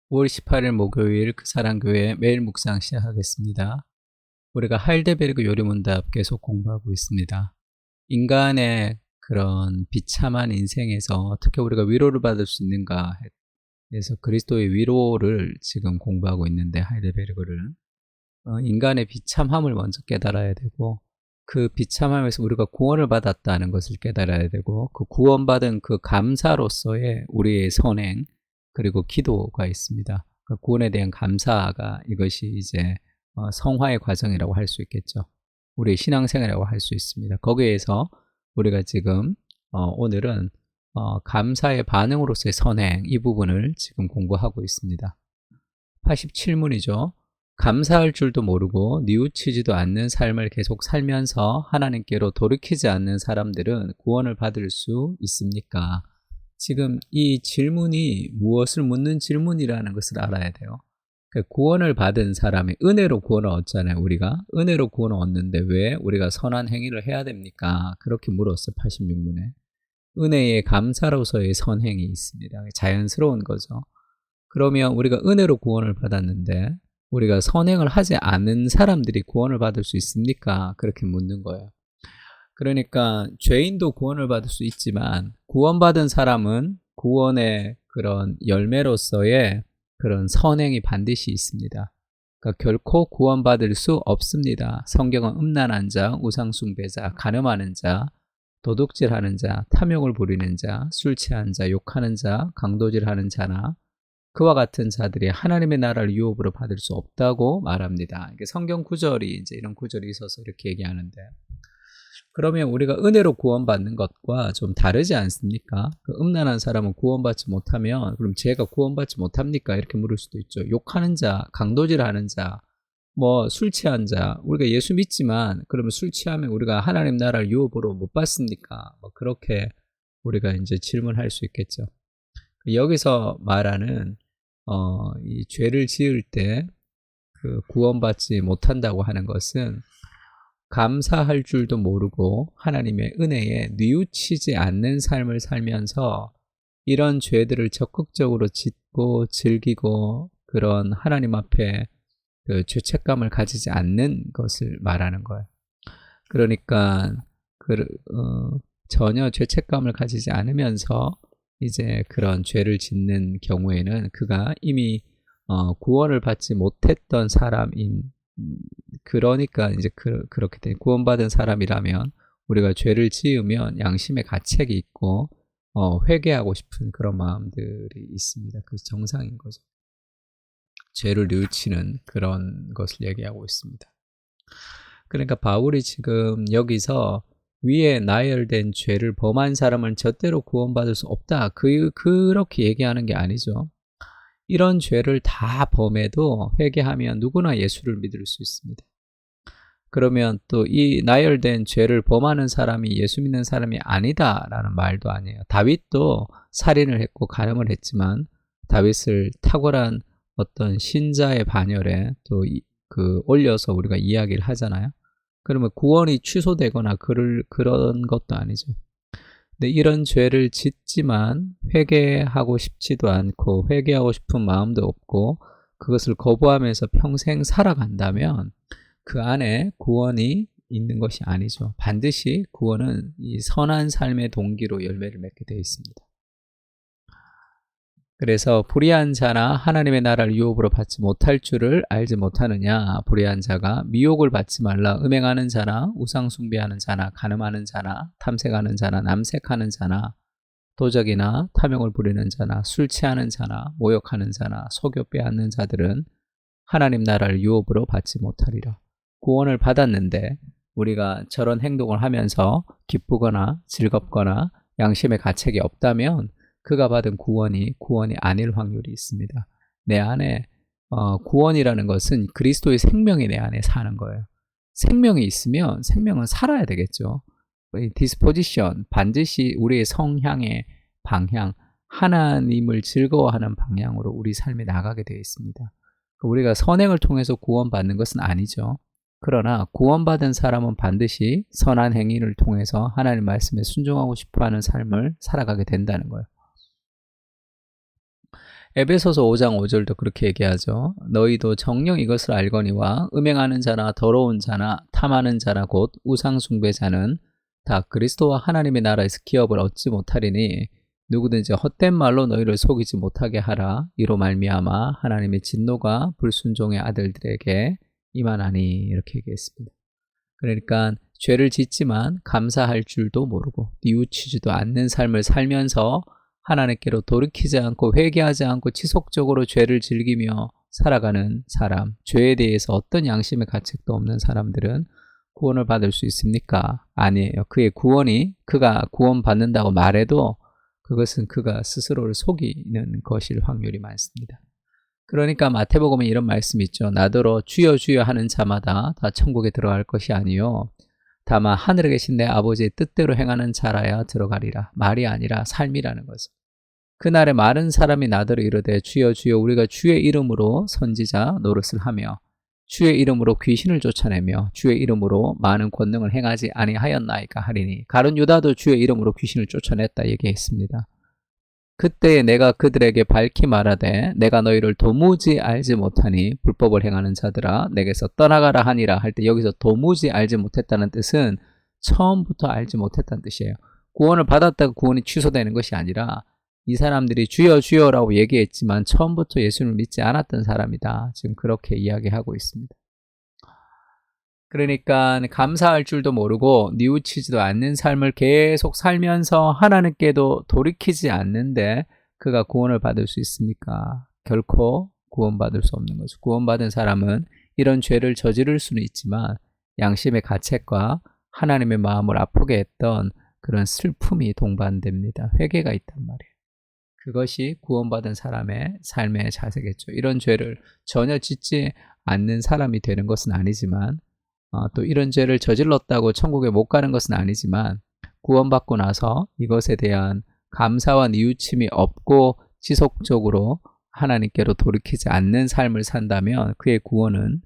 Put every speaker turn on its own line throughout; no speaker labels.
5월 18일 목요일 그 사랑교회 매일 묵상 시작하겠습니다. 우리가 하이델베르그 요리문답 계속 공부하고 있습니다. 인간의 그런 비참한 인생에서 어떻게 우리가 위로를 받을 수 있는가 해서 그리스도의 위로를 지금 공부하고 있는데, 하이델베르그를 인간의 비참함을 먼저 깨달아야 되고, 그 비참함에서 우리가 구원을 받았다는 것을 깨달아야 되고, 그 구원받은 그 감사로서의 우리의 선행 그리고 기도가 있습니다. 그 구원에 대한 감사가, 이것이 이제 성화의 과정이라고 할 수 있겠죠. 우리의 신앙생활이라고 할 수 있습니다. 거기에서 우리가 지금 오늘은 감사의 반응으로서의 선행, 이 부분을 지금 공부하고 있습니다. 87문이죠. 감사할 줄도 모르고 뉘우치지도 않는 삶을 계속 살면서 하나님께로 돌이키지 않는 사람들은 구원을 받을 수 있습니까? 지금 이 질문이 무엇을 묻는 질문이라는 것을 알아야 돼요. 구원을 받은 사람이 은혜로 구원을 얻잖아요. 우리가 은혜로 구원을 얻는데 왜 우리가 선한 행위를 해야 됩니까? 그렇게 물었어요. 86문에. 은혜의 감사로서의 선행이 있습니다. 자연스러운 거죠. 그러면 우리가 은혜로 구원을 받았는데 우리가 선행을 하지 않은 사람들이 구원을 받을 수 있습니까? 그렇게 묻는 거예요. 그러니까 죄인도 구원을 받을 수 있지만 구원받은 사람은 구원의 그런 열매로서의 그런 선행이 반드시 있습니다. 그러니까 결코 구원받을 수 없습니다. 성경은 음란한 자, 우상숭배자, 간음하는 자, 도둑질하는 자, 탐욕을 부리는 자, 술 취한 자, 욕하는 자, 강도질하는 자나 그와 같은 자들이 하나님의 나라를 유업으로 받을 수 없다고 말합니다. 이게 성경 구절이 이제 이런 구절이 있어서 이렇게 얘기하는데, 그러면 우리가 은혜로 구원받는 것과 좀 다르지 않습니까? 그 음란한 사람은 구원받지 못하면 그럼 죄가 구원받지 못합니까? 이렇게 물을 수도 있죠. 욕하는 자, 강도질하는 자, 뭐 술 취한 자, 우리가 예수 믿지만 그러면 술 취하면 우리가 하나님 나라를 유업으로 못 받습니까? 뭐 그렇게 우리가 이제 질문할 수 있겠죠. 여기서 말하는 이 죄를 지을 때 그 구원받지 못한다고 하는 것은 감사할 줄도 모르고 하나님의 은혜에 뉘우치지 않는 삶을 살면서 이런 죄들을 적극적으로 짓고 즐기고 그런 하나님 앞에 그 죄책감을 가지지 않는 것을 말하는 거예요. 그러니까 전혀 죄책감을 가지지 않으면서 이제 그런 죄를 짓는 경우에는 그가 이미 구원을 받지 못했던 사람인, 그러니까 이제 그렇게 된 구원받은 사람이라면 우리가 죄를 지으면 양심의 가책이 있고 회개하고 싶은 그런 마음들이 있습니다. 그래서 정상인 거죠. 죄를 뉘우치는 그런 것을 얘기하고 있습니다. 그러니까 바울이 지금 여기서 위에 나열된 죄를 범한 사람은 절대로 구원받을 수 없다, 그렇게 얘기하는 게 아니죠. 이런 죄를 다 범해도 회개하면 누구나 예수를 믿을 수 있습니다. 그러면 또 이 나열된 죄를 범하는 사람이 예수 믿는 사람이 아니다라는 말도 아니에요. 다윗도 살인을 했고 간음을 했지만 다윗을 탁월한 어떤 신자의 반열에 또 올려서 우리가 이야기를 하잖아요. 그러면 구원이 취소되거나 그런 것도 아니죠. 근데 이런 죄를 짓지만 회개하고 싶지도 않고 회개하고 싶은 마음도 없고 그것을 거부하면서 평생 살아간다면 그 안에 구원이 있는 것이 아니죠. 반드시 구원은 이 선한 삶의 동기로 열매를 맺게 되어 있습니다. 그래서 불의한 자나 하나님의 나라를 유업으로 받지 못할 줄을 알지 못하느냐. 불의한 자가 미혹을 받지 말라. 음행하는 자나 우상숭배하는 자나 간음하는 자나 탐색하는 자나 남색하는 자나 도적이나 탐욕을 부리는 자나 술 취하는 자나 모욕하는 자나 속여 빼앗는 자들은 하나님 나라를 유업으로 받지 못하리라. 구원을 받았는데 우리가 저런 행동을 하면서 기쁘거나 즐겁거나 양심의 가책이 없다면 그가 받은 구원이 아닐 확률이 있습니다. 내 안에 구원이라는 것은 그리스도의 생명이 내 안에 사는 거예요. 생명이 있으면 생명은 살아야 되겠죠. 디스포지션, 반드시 우리의 성향의 방향, 하나님을 즐거워하는 방향으로 우리 삶이 나가게 되어 있습니다. 우리가 선행을 통해서 구원받는 것은 아니죠. 그러나 구원받은 사람은 반드시 선한 행위를 통해서 하나님 말씀에 순종하고 싶어하는 삶을 살아가게 된다는 거예요. 에베소서 5장 5절도 그렇게 얘기하죠. 너희도 정녕 이것을 알거니와 음행하는 자나 더러운 자나 탐하는 자나 곧 우상 숭배자는 다 그리스도와 하나님의 나라에서 기업을 얻지 못하리니 누구든지 헛된 말로 너희를 속이지 못하게 하라. 이로 말미암아 하나님의 진노가 불순종의 아들들에게 임하나니 이렇게 얘기했습니다. 그러니까 죄를 짓지만 감사할 줄도 모르고 뉘우치지도 않는 삶을 살면서 하나님께로 돌이키지 않고 회개하지 않고 지속적으로 죄를 즐기며 살아가는 사람, 죄에 대해서 어떤 양심의 가책도 없는 사람들은 구원을 받을 수 있습니까? 아니에요. 그의 구원이 그가 구원받는다고 말해도 그것은 그가 스스로를 속이는 것일 확률이 많습니다. 그러니까 마태복음에 이런 말씀이 있죠. 나더러 주여 주여 하는 자마다 다 천국에 들어갈 것이 아니요 다만 하늘에 계신 내 아버지의 뜻대로 행하는 자라야 들어가리라. 말이 아니라 삶이라는 것을. 그날에 많은 사람이 나더러 이르되 주여 주여 우리가 주의 이름으로 선지자 노릇을 하며 주의 이름으로 귀신을 쫓아내며 주의 이름으로 많은 권능을 행하지 아니하였나이까 하리니 가룟 유다도 주의 이름으로 귀신을 쫓아냈다 얘기했습니다. 그때에 내가 그들에게 밝히 말하되 내가 너희를 도무지 알지 못하니 불법을 행하는 자들아 내게서 떠나가라 하니라 할 때 여기서 도무지 알지 못했다는 뜻은 처음부터 알지 못했다는 뜻이에요. 구원을 받았다가 구원이 취소되는 것이 아니라 이 사람들이 주여 주여라고 얘기했지만 처음부터 예수를 믿지 않았던 사람이다. 지금 그렇게 이야기하고 있습니다. 그러니까 감사할 줄도 모르고 뉘우치지도 않는 삶을 계속 살면서 하나님께도 돌이키지 않는데 그가 구원을 받을 수 있습니까? 결코 구원받을 수 없는 거죠. 구원받은 사람은 이런 죄를 저지를 수는 있지만 양심의 가책과 하나님의 마음을 아프게 했던 그런 슬픔이 동반됩니다. 회개가 있단 말이에요. 그것이 구원받은 사람의 삶의 자세겠죠. 이런 죄를 전혀 짓지 않는 사람이 되는 것은 아니지만 또 이런 죄를 저질렀다고 천국에 못 가는 것은 아니지만 구원받고 나서 이것에 대한 감사와 뉘우침이 없고 지속적으로 하나님께로 돌이키지 않는 삶을 산다면 그의 구원은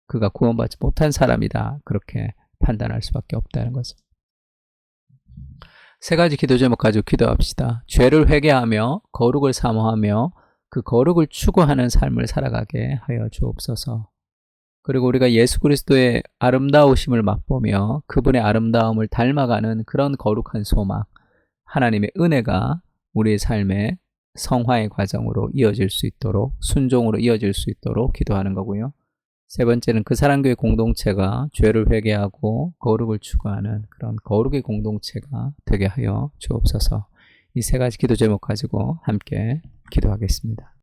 그가 구원받지 못한 사람이다. 그렇게 판단할 수밖에 없다는 거죠. 세 가지 기도 제목 가지고 기도합시다. 죄를 회개하며 거룩을 사모하며 그 거룩을 추구하는 삶을 살아가게 하여 주옵소서. 그리고 우리가 예수 그리스도의 아름다우심을 맛보며 그분의 아름다움을 닮아가는 그런 거룩한 소망, 하나님의 은혜가 우리의 삶의 성화의 과정으로 이어질 수 있도록, 순종으로 이어질 수 있도록 기도하는 거고요. 세 번째는 그 사랑교회 공동체가 죄를 회개하고 거룩을 추구하는 그런 거룩의 공동체가 되게 하여 주옵소서. 이 세 가지 기도 제목 가지고 함께 기도하겠습니다.